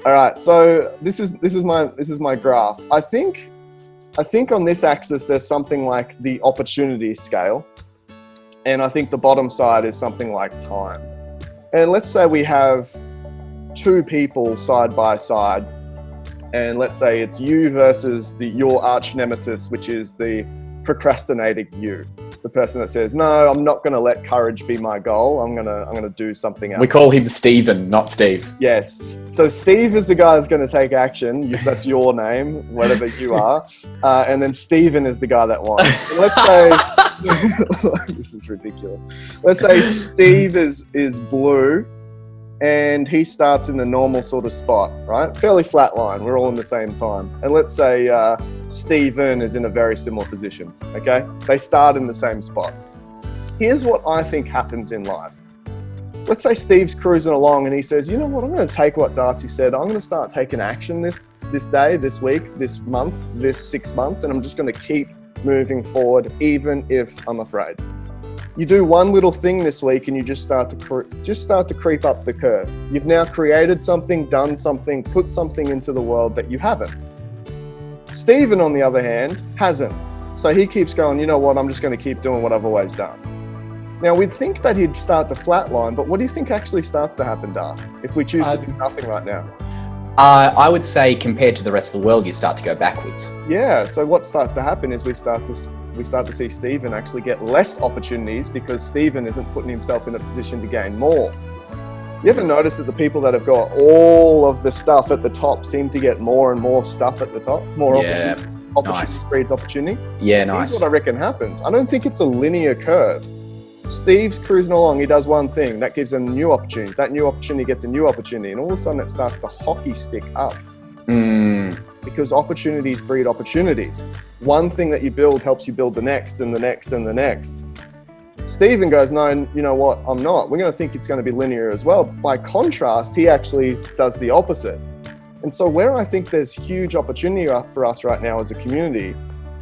All right, so this is my graph. I think on this axis there's something like the opportunity scale, and I think the bottom side is something like time. And let's say we have two people side by side, and let's say it's you versus your arch nemesis, which is the procrastinating you. The person that says, no, I'm not going to let courage be my goal. I'm going to do something else. We call him Stephen, not Steve. Yes. So Steve is the guy that's going to take action. That's your name, whatever you are. And then Stephen is the guy that won. Let's say, this is ridiculous. Let's say Steve is blue and he starts in the normal sort of spot, right? Fairly flat line. We're all in the same time. And let's say Stephen is in a very similar position, okay? They start in the same spot. Here's what I think happens in life. Let's say Steve's cruising along and he says, you know what, I'm going to take what Darcy said. I'm going to start taking action this day, this week, this month, this 6 months, and I'm just going to keep moving forward even if I'm afraid. You do one little thing this week and you just start to creep up the curve. You've now created something, done something, put something into the world that you haven't. Stephen, on the other hand, hasn't. So he keeps going, you know what, I'm just going to keep doing what I've always done. Now, we'd think that he'd start to flatline, but what do you think actually starts to happen, Das, if we choose to do nothing right now? I would say compared to the rest of the world, you start to go backwards. Yeah, so what starts to happen is we start to see Stephen actually get less opportunities because Stephen isn't putting himself in a position to gain more. You ever notice that the people that have got all of the stuff at the top seem to get more and more stuff at the top? More opportunity. Opportunity breeds opportunity. Yeah, nice. Here's what I reckon happens. I don't think it's a linear curve. Steve's cruising along, he does one thing, that gives him a new opportunity. That new opportunity gets a new opportunity, and all of a sudden it starts to hockey stick up. Because opportunities breed opportunities. One thing that you build helps you build the next and the next and the next. Stephen goes, no, you know what, I'm not. We're going to think it's going to be linear as well. By contrast, he actually does the opposite. And so where I think there's huge opportunity for us right now as a community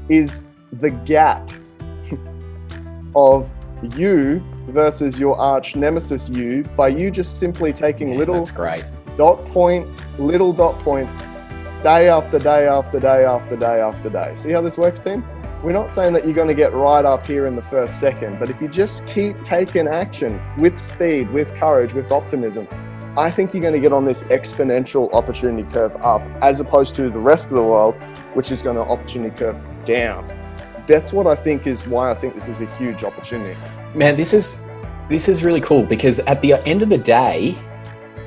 is the gap of you versus your arch nemesis you, by you just simply taking little dot point, day after day after day after day after day. See how this works, team? We're not saying that you're going to get right up here in the first second, but if you just keep taking action with speed, with courage, with optimism, I think you're going to get on this exponential opportunity curve up, as opposed to the rest of the world, which is going to opportunity curve down. That's what I think is why I think this is a huge opportunity. Man, this is really cool, because at the end of the day,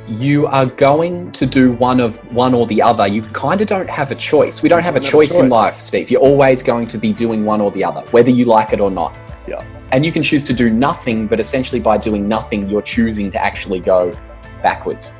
you are going to do one or the other. You kind of don't have a choice. We don't have a choice in life, Steve. You're always going to be doing one or the other, whether you like it or not. Yeah. And you can choose to do nothing, but essentially by doing nothing, you're choosing to actually go backwards.